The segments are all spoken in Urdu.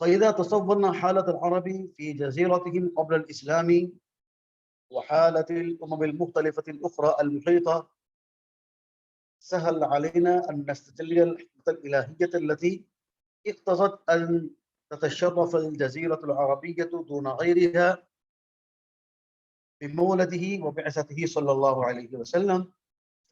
فإذا تصورنا حالة العرب في جزيرتهم قبل الإسلام وحالة الأمم المختلفة الأخرى المحيطة، سهل علينا أن نستدل الحكمة الإلهية التي اقتضت أن تتشرف الجزيرة العربية دون غيرها بمولده وبعثته صلى الله عليه وسلم।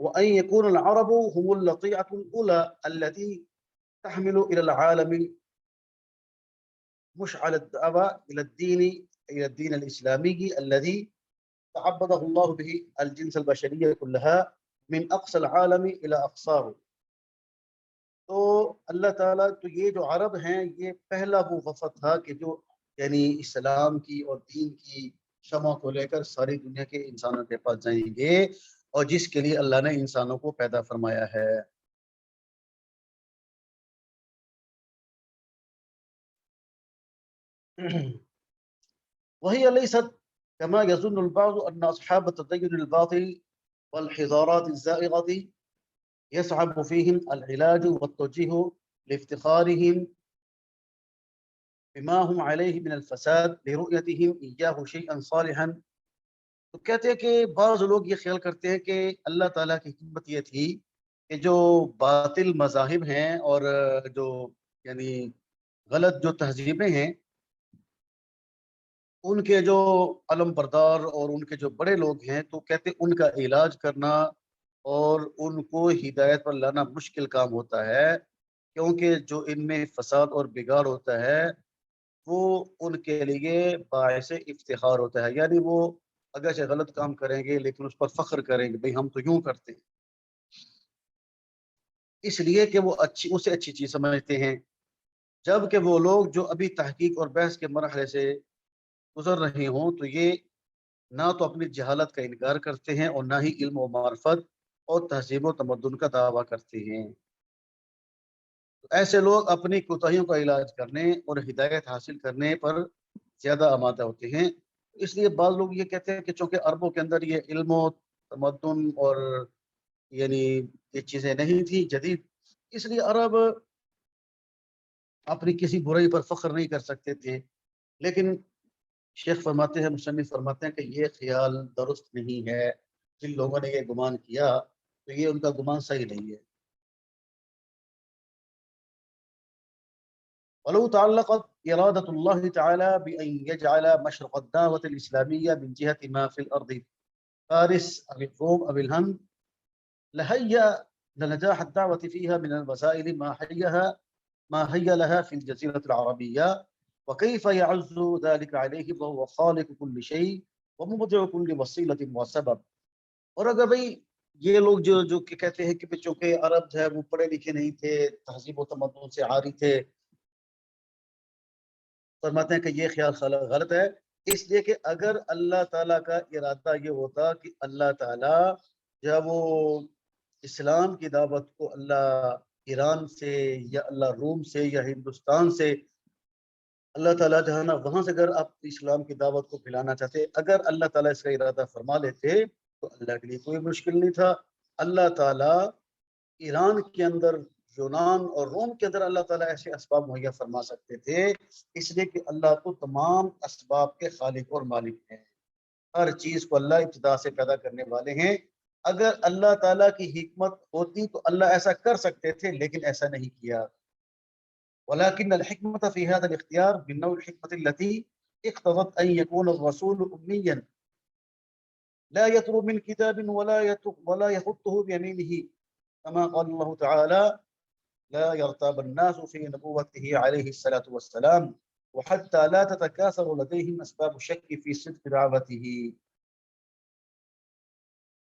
وأن يكون العرب هم اللقيعة الأولى التي تحمل إلى العالم مشعل الدعوة إلى الدين الإسلامي الذي تعبده الله به الجنس البشرية كلها من أقصى العالم إلى أقصاه. تو اللہ تعالیٰ تو یہ جو عرب ہیں یہ پہلا وہ وفد تھا کہ جو یعنی اسلام کی اور دین کی شمع کو لے کر ساری دنیا کے انسانوں کے پاس جائیں گے اور جس کے لیے اللہ نے انسانوں کو پیدا فرمایا ہے۔ وهي ليست كما يظن البعض أن أصحاب التدين الباطل والحضارات الزائغة يصعب فيهم العلاج والتوجيه لافتخارهم بما هم عليه من الفساد لرؤيتهم إياه شيئا صالحا۔ تو کہتے ہیں کہ بعض لوگ یہ خیال کرتے ہیں کہ اللہ تعالیٰ کی حکمت یہ تھی کہ جو باطل مذاہب ہیں اور جو یعنی غلط جو تہذیبیں ہیں ان کے جو علم بردار اور ان کے جو بڑے لوگ ہیں تو کہتے ہیں ان کا علاج کرنا اور ان کو ہدایت پر لانا مشکل کام ہوتا ہے، کیونکہ جو ان میں فساد اور بگاڑ ہوتا ہے وہ ان کے لیے باعث افتخار ہوتا ہے، یعنی وہ اگرچہ غلط کام کریں گے لیکن اس پر فخر کریں گے، بھئی ہم تو یوں کرتے ہیں، اس لیے کہ وہ اسے اچھی چیز سمجھتے ہیں، جبکہ وہ لوگ جو ابھی تحقیق اور بحث کے مرحلے سے گزر رہے ہوں تو یہ نہ تو اپنی جہالت کا انکار کرتے ہیں اور نہ ہی علم و معرفت اور تہذیب و تمدن کا دعویٰ کرتے ہیں۔ ایسے لوگ اپنی کوتاہیوں کا علاج کرنے اور ہدایت حاصل کرنے پر زیادہ آمادہ ہوتے ہیں، اس لیے بعض لوگ یہ کہتے ہیں کہ چونکہ عربوں کے اندر یہ علم و تمدن اور یعنی یہ چیزیں نہیں تھی جدید، اس لیے عرب اپنی کسی برائی پر فخر نہیں کر سکتے تھے، لیکن شیخ فرماتے ہیں، مصنف فرماتے ہیں کہ یہ خیال درست نہیں ہے، جن لوگوں نے یہ گمان کیا تو یہ ان کا گمان صحیح نہیں ہے۔ ولو تعلقت إرادة الله تعالى بأن يجعل مشرق الدعوة الإسلامية من جهة ما في الأرض فارس أو الروم أو الهند لهيأ لنجاح الدعوة فيها من الوسائل ما هي لها في الجزيرة العربية، وكيف يعز ذلك عليه وهو خالق كل شيء ومبدع كل وسيلة وسبب۔ اور اگر بھئی یہ لوگ جو کہ کہتے ہیں کہ چونکہ عرب جو ہے وہ پڑھے لکھے نہیں تھے، تہذیب و تمدن سے عاری تھے، فرماتے ہیں کہ یہ خیال غلط ہے، اس لیے کہ اگر اللہ تعالیٰ کا ارادہ یہ ہوتا کہ اللہ تعالیٰ جب وہ اسلام کی دعوت کو اللہ ایران سے یا اللہ روم سے یا ہندوستان سے اللہ تعالیٰ جو ہے نا وہاں سے اگر آپ اسلام کی دعوت کو پھیلانا چاہتے، اگر اللہ تعالیٰ اس کا ارادہ فرما لیتے تو اللہ کے لیے کوئی مشکل نہیں تھا۔ اللہ تعالیٰ ایران کے اندر، یونان اور روم کے اندر اللہ تعالیٰ ایسے اسباب مہیا فرما سکتے تھے، اس لیے کہ اللہ تو تمام اسباب کے خالق اور مالک ہیں، ہر چیز کو اللہ ابتدا سے پیدا کرنے والے ہیں۔ اگر اللہ تعالیٰ کی حکمت ہوتی تو اللہ ایسا کر سکتے تھے، لیکن ایسا نہیں کیا۔ ولكن الحكمة في هذا الاختيار من نوع الحكمة التي اقتضت أن يكون الرسول أميا لا يتلو من كتاب ولا يخطه بيمينه، كما قال الله تعالى لا يرتاب الناس في نبوته عليه الصلاة والسلام وحتى لا تتكاثر لديهم أسباب الشك في صدق دعوته۔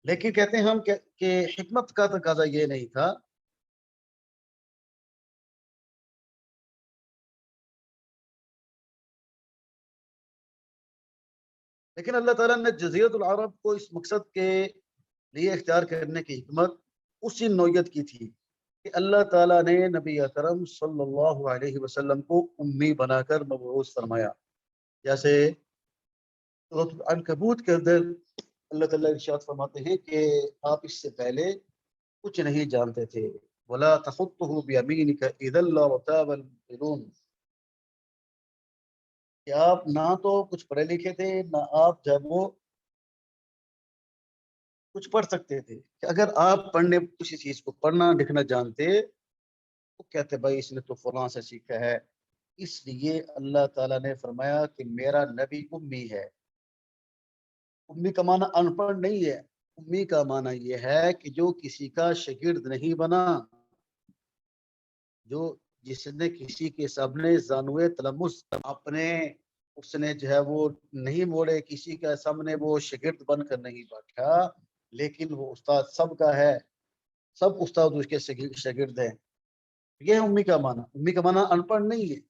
لیکن کہتے ہیں ہم کہ حکمت کا تقاضا یہ نہیں تھا لیکن اللہ تعالیٰ نے جزیرۃ العرب کو اس مقصد کے لیے اختیار کرنے کی حکمت اسی نوعیت کی تھی کہ اللہ تعالیٰ نے نبی اکرم صلی اللہ علیہ وسلم کو امی بنا کر مبعوث فرمایا، جیسے سورۃ العنکبوت کے اندر اللہ تعالیٰ ارشاد فرماتے ہیں کہ آپ اس سے پہلے کچھ نہیں جانتے تھے، وَلَا تَخُطُّهُ بِيَمِينِكَ إِذًا لَارْتَابَ الْمُبْطِلُونَ، کہ آپ نہ تو کچھ پڑھے لکھے تھے نہ آپ جب وہ کچھ پڑھ سکتے تھے، کہ اگر آپ پڑھنے کسی چیز کو پڑھنا لکھنا جانتے تو کہتے بھائی اس نے تو فلاں سے سیکھا ہے، اس لیے اللہ تعالیٰ نے فرمایا کہ میرا نبی امی ہے. امی کا معنی ان پڑھ نہیں ہے، امی کا معنی یہ ہے کہ جو کسی کا شاگرد نہیں بنا، جو جس نے کسی کے سامنے زانوے تلمس اپنے اس نے جو ہے وہ نہیں موڑے، کسی کے سامنے وہ شاگرد بن کر نہیں بیٹھا، لیکن وہ استاد سب کا ہے، سب استاد اس کے شاگرد ہیں. یہ ہے امی کا معنی. امی کا معنی ان پڑھ نہیں ہے.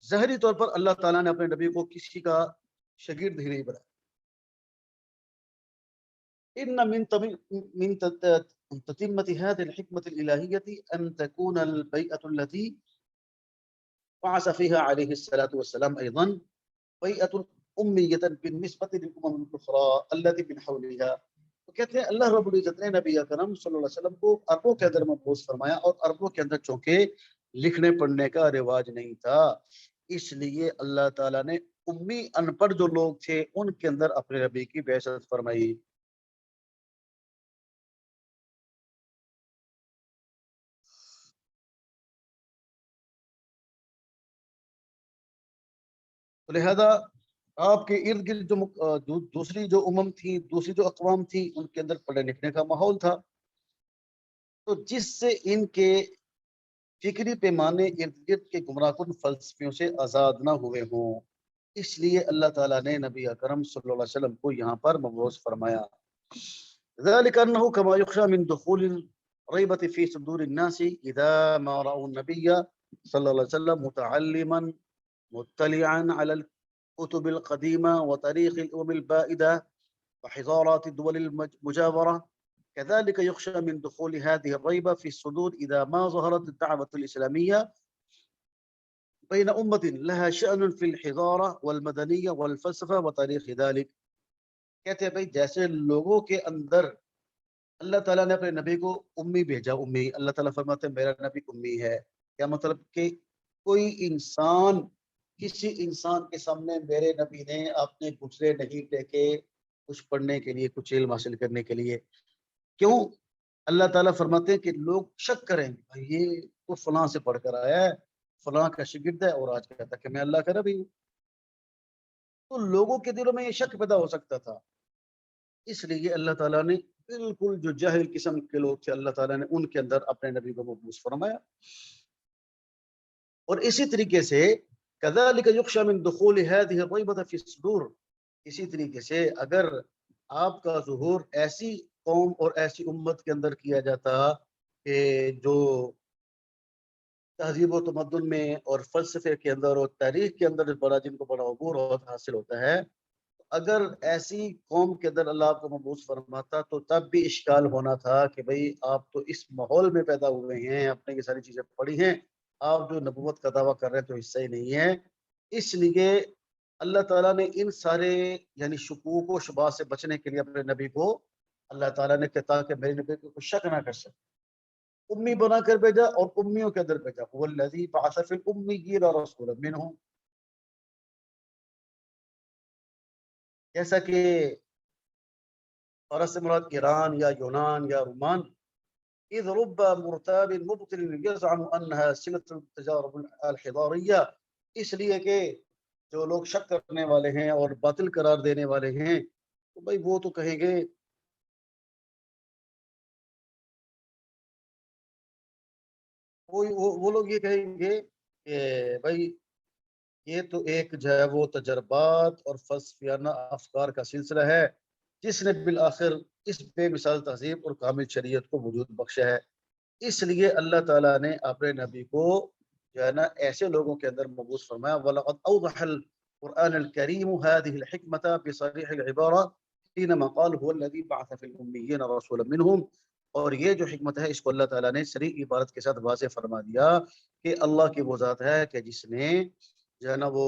ظاہری طور پر اللہ تعالیٰ نے اپنے نبی کو کسی کا شاگرد ہی نہیں بنایا. ان من تتمة هذه الحكمة الإلهية أن تكون البيئة التي بعث فيها عليه الصلاة والسلام أيضا بيئة أمية بالنسبة للأمم الأخرى التي من حولها. تو کہتے ہیں اللہ رب العزت نے نبی اکرم صلی اللہ علیہ وسلم کو عربوں کے اندر مبعوث فرمایا، اور عربوں کے اندر چونکہ لکھنے پڑھنے کا رواج نہیں تھا، اس لیے اللہ تعالیٰ نے امی ان پڑھ جو لوگ تھے ان کے اندر اپنے نبی کی بعثت فرمائی. لہذا آپ کے ارد گرد جو دوسری جو امم تھی، دوسری جو اقوام تھی، ان کے اندر پڑھنے لکھنے کا ماحول تھا، تو جس سے ان کے فکری پیمانے ارد گرد کے گمراہ کن فلسفیوں سے آزاد نہ ہوئے ہوں، اس لیے اللہ تعالیٰ نے نبی اکرم صلی اللہ علیہ وسلم کو یہاں پر مبعوث فرمایا. ذلك انه كما يخشى من دخول الريبة في صدور الناس اذا ما رأوا النبي صلى الله عليه وسلم متعلما مطلعا على الكتب القديمة وتاريخ الأمم البائدة وحضارات الدول المجاورة، كذلك يخشى من دخول هذه الريبة في الصدور إذا ما ظهرت الدعوة الإسلامية بين أمة لها شأن في الحضارة والمدنية والفلسفة وتاريخ ذلك. کہتے ہیں بھائی جیسے لوگوں کے اندر اللہ تعالیٰ نے اپنے نبی کو امی بھیجا، امی اللہ تعالیٰ فرماتے ہیں میرا نبی امی ہے. کیا مطلب کہ کوئی انسان کسی انسان کے سامنے میرے نبی نے اپنے گھٹنے نہیں ٹیکے کچھ پڑھنے کے لیے، کچھ علم حاصل کرنے کے لیے. کیوں؟ اللہ تعالیٰ فرماتے ہیں کہ لوگ شک کریں بھائی یہ تو فلاں سے پڑھ کر آیا ہے، فلاں کا شاگرد ہے، اور آج کہتا ہے کہ میں اللہ کا نبی ہوں. تو لوگوں کے دلوں میں یہ شک پیدا ہو سکتا تھا، اس لیے اللہ تعالیٰ نے بالکل جو جاہل قسم کے لوگ تھے اللہ تعالیٰ نے ان کے اندر اپنے نبی کو مبعوث فرمایا. اور اسی طریقے سے كذلك يخشى من دخول هذه الريبة في الصدور، اسی طریقے سے اگر آپ کا ظہور ایسی قوم اور ایسی امت کے اندر کیا جاتا کہ جو تہذیب و تمدن میں اور فلسفے کے اندر اور تاریخ کے اندر بڑا جن کو بڑا عبور حاصل ہوتا ہے، اگر ایسی قوم کے اندر اللہ آپ کو مبعوث فرماتا تو تب بھی اشکال ہونا تھا کہ بھئی آپ تو اس ماحول میں پیدا ہوئے ہیں، آپ نے یہ ساری چیزیں پڑھی ہیں، آپ جو نبوت کا دعویٰ کر رہے ہیں تو حصہ ہی نہیں ہے. اس لیے اللہ تعالیٰ نے ان سارے یعنی شکوک و شبہات سے بچنے کے لیے اپنے نبی کو اللہ تعالیٰ نے کہا کہ میرے نبی کو شک نہ کر سکے، امی بنا کر بھیجا اور امیوں کے اندر بھیجا. والذی بعث فی الامیین رسولا منہم، جیسا کہ فارس سے مراد ایران یا یونان یا رومان. اذ رب مرتاب مبطل یزعم انها صلة التجارب الحضارية، اس لیے کہ جو لوگ شک کرنے والے ہیں اور باطل قرار دینے والے ہیں تو بھائی وہ تو کہیں گے وہ لوگ یہ کہیں گے کہ بھائی یہ تو ایک جو ہے وہ تجربات اور فلسفیانہ افکار کا سلسلہ ہے جس نے بالآخر اس بے مثال تہذیب اور کامل شریعت کو وجود بخشا ہے. اس لیے اللہ تعالیٰ نے اپنے نبی کو جو ہے نا ایسے لوگوں کے اندر مبعوث فرمایا. وَلَقَدْ أَوْضَحَ الْقُرْآنَ الْكَرِيمُ هَذِهِ الْحِكْمَةَ بِصَرِيحِ الْعِبَارَةِ حِينَمَا قَالَ هُوَ الَّذِي بَعَثَ فِي الْأُمِّيِّينَ رَسُولًا مِّنْهُمْ. اور یہ جو حکمت ہے اس کو اللہ تعالیٰ نے صریح عبارت کے ساتھ واضح فرما دیا کہ اللہ کی وہ ذات ہے کہ جس نے جو ہے نا وہ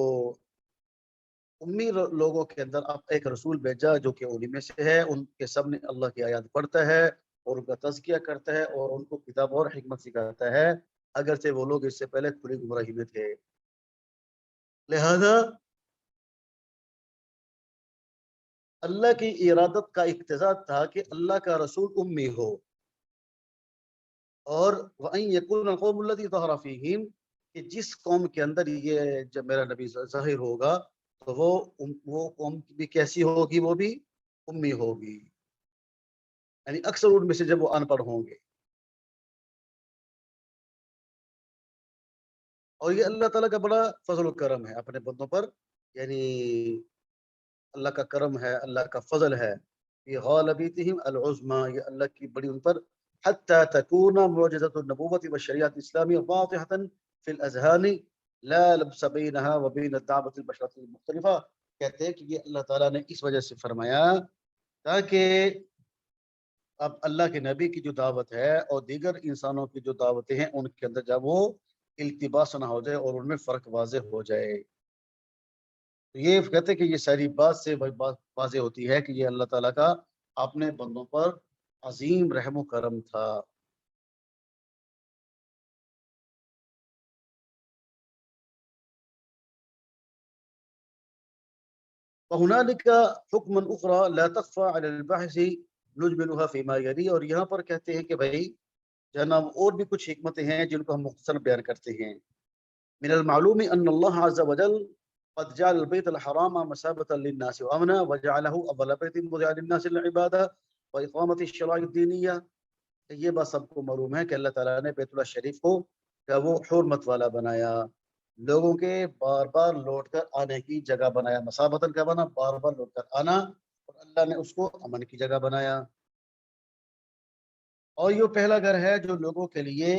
امی لوگوں کے اندر اب ایک رسول بھیجا جو کہ انہی میں سے ہے، ان کے سب نے اللہ کی آیات پڑھتا ہے اور ان کا تزکیہ کرتا ہے اور ان کو کتاب اور حکمت سکھاتا ہے، اگرچہ وہ لوگ اس سے پہلے کھلی گمراہی میں تھے. لہذا اللہ کی ارادت کا اقتضا تھا کہ اللہ کا رسول امی ہو، اور وَأَن يَكُونَ الْقَوْمُ الَّذِي ظَهَرَ فِيهِمْ کہ جس قوم کے اندر یہ جب میرا نبی ظاہر ہوگا تو وہ قوم بھی کیسی ہوگی، وہ بھی امی ہوگی، یعنی اکثر ان میں سے جب وہ ان پڑھ ہوں گے. اور یہ اللہ تعالیٰ کا بڑا فضل و کرم ہے اپنے بندوں پر، یعنی اللہ کا کرم ہے، اللہ کا فضل ہے. یہ غالبیتہم العظمی، یہ اللہ کی بڑی ان پر، حتی تکون معجزۃ النبوۃ والشریعۃ الاسلامیہ واضحۃ فی الاذہان لا لبس بینہا وبین الدعوۃ البشرۃ المختلفہ. کہتے ہیں کہ یہ اللہ تعالیٰ نے اس وجہ سے فرمایا تاکہ اب اللہ کے نبی کی جو دعوت ہے اور دیگر انسانوں کی جو دعوتیں ہیں ان کے اندر جب وہ التباس نہ ہو جائے اور ان میں فرق واضح ہو جائے. تو یہ کہتے ہیں کہ یہ ساری بات سے واضح ہوتی ہے کہ یہ اللہ تعالیٰ کا اپنے بندوں پر عظیم رحم و کرم تھا. وهنالك حکما اخرى لا تخفى على الباحث نجملها فيما يلي. اور یہاں پر کہتے ہیں کہ بھائی جناب اور بھی کچھ حکمتیں ہیں جن کو ہم مختصر بیان کرتے ہیں. من المعلوم ان الله عز وجل قد جعل البيت الحرام مثابة للناس وامنا وجعله اول بيت وضع للناس للعبادة واقامة الشرائع الدينية. یہ بات سب کو معلوم ہے کہ اللہ تعالیٰ نے بیت اللہ شریف کو وہ حرمت والا بنایا، لوگوں کے بار بار لوٹ کر آنے کی جگہ بنایا. مسابتن کا بنا بار بار لوٹ کر آنا، اور اللہ نے اس کو امن کی جگہ بنایا. اور یہ پہلا گھر ہے جو لوگوں کے لیے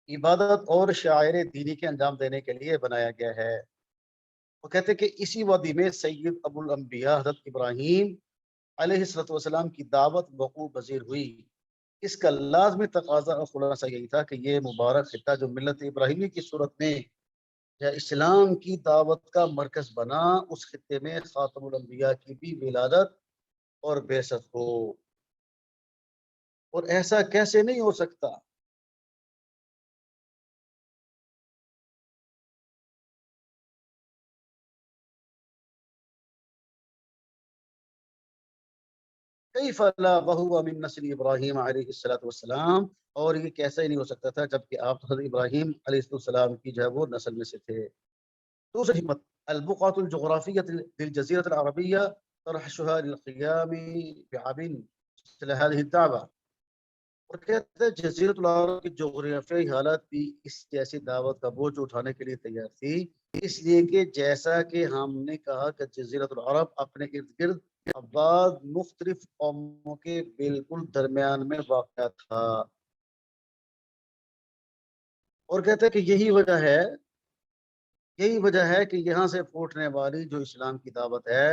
عبادت اور شعائر دینی کے انجام دینے کے لیے بنایا گیا ہے. وہ کہتے ہیں کہ اسی وادی میں سید ابو الانبیاء حضرت ابراہیم علیہ الصلوۃ والسلام کی دعوت وقوع پذیر ہوئی. اس کا لازمی تقاضا اور خلاصہ یہی تھا کہ یہ مبارک خطہ جو ملت ابراہیمی کی صورت میں یا اسلام کی دعوت کا مرکز بنا، اس خطے میں خاتم الانبیاء کی بھی ولادت اور بعثت ہو. اور ایسا کیسے نہیں ہو سکتا؟ کیف لا وهو من نسل ابراہیم علیہ الصلوۃ والسلام. اور یہ کیسا ہی نہیں ہو سکتا تھا جبکہ آپ حضرت ابراہیم علیہ السلام کی جو ہے وہ نسل میں سے تھے. دوسری حکمت البقعۃ الجغرافیہ للجزیرۃ العربیہ ترحشها للقیام بعب مثل هذه الدعوة. اور کہتے ہیں جزیرۃ العرب کی جغرافیائی حالت بھی اس جیسی دعوت کا بوجھ اٹھانے کے لیے تیار تھی، اس لیے کہ جیسا کہ ہم نے کہا کہ جزیرۃ العرب اپنے ارد گرد آباد مختلف قوموں کے بالکل درمیان میں واقع تھا. اور کہتے ہیں کہ یہی وجہ ہے کہ یہاں سے پھوٹنے والی جو اسلام کی دعوت ہے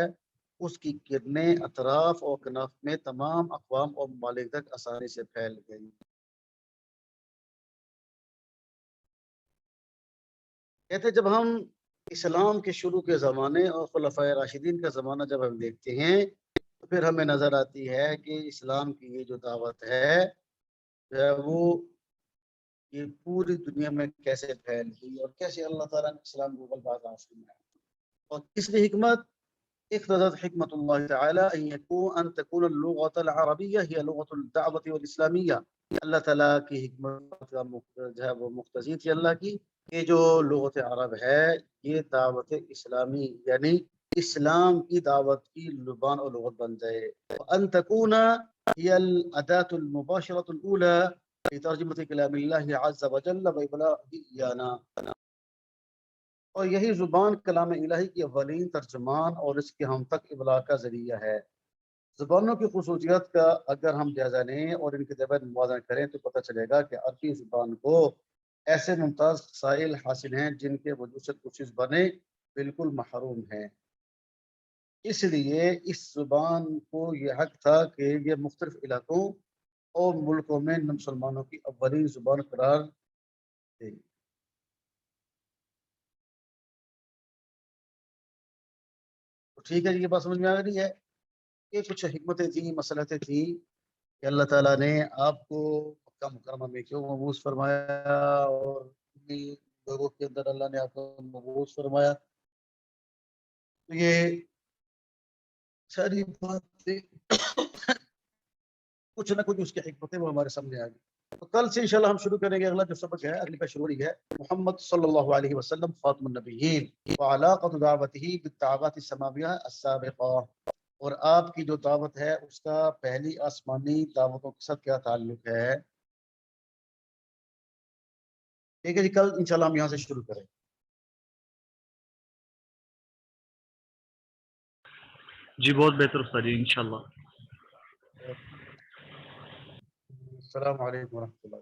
اس کی کرنیں اطراف اور کناف میں تمام اقوام اور ممالک تک آسانی سے پھیل گئی. کہتے جب ہم اسلام کے شروع کے زمانے اور خلفائے راشدین کا زمانہ جب ہم دیکھتے ہیں تو پھر ہمیں نظر آتی ہے کہ اسلام کی یہ جو دعوت ہے وہ یہ پوری دنیا میں کیسے پھیل گئی اور کیسے اللہ تعالیٰ نے اسلام کو بازار فرمایا. اور تیسری حکمت اقتضت حکمت اللہ تعالی ان تكون اللغة العربية هي لغة الدعوة والإسلامية. اللہ تعالیٰ کی حکمت کا جو ہے وہ مقتضی تھی اللہ کی کہ جو لغت عرب ہے یہ دعوت اسلامی یعنی اسلام کی دعوت کی زبان اور لغت بن جائے. ان تكون هي الأداة المباشرة الأولى لترجمة كلام الله عز وجل وإبلاغه إيانا. اور یہی زبان کلام الہی کی اولین ترجمان اور اس کے ہم تک ابلاغ کا ذریعہ ہے. زبانوں کی خصوصیت کا اگر ہم جائزہ لیں اور ان کے درمیان موازنہ کریں تو پتہ چلے گا کہ عربی زبان کو ایسے ممتاز خصائل حاصل ہیں جن کے وجود سے دوسری زبانیں بالکل محروم ہیں. اس لیے اس زبان کو یہ حق تھا کہ یہ مختلف علاقوں اور ملکوں میں مسلمانوں کی اولین زبان قرار دے. ٹھیک ہے، یہ بات سمجھ میں آ رہی ہے. یہ کچھ حکمتیں تھیں، مصلحتیں تھیں کہ اللہ تعالیٰ نے آپ کو مکہ مکرمہ میں کیوں مبعوث فرمایا اور لوگوں کے اندر اللہ نے آپ کو مبعوث فرمایا. تو یہ ساری باتیں کچھ نہ کچھ اس کی حکمتیں وہ ہمارے سامنے آ گئی. تو کل سے انشاءاللہ ہم شروع کریں گے اگلا جو سبق ہے، اگلی کا شروع ہے محمد صلی اللہ علیہ وسلم خاتم النبیین وعلاقۃ دعوتہ بالدعوات السماویہ السابقہ، اور آپ کی جو دعوت ہے اس کا پہلی آسمانی دعوتوں کے ساتھ کیا تعلق ہے. ٹھیک ہے جی، کل انشاءاللہ ہم یہاں سے شروع کریں. جی بہت بہتر استاد جی، انشاءاللہ. السلام علیکم ورحمۃ اللہ.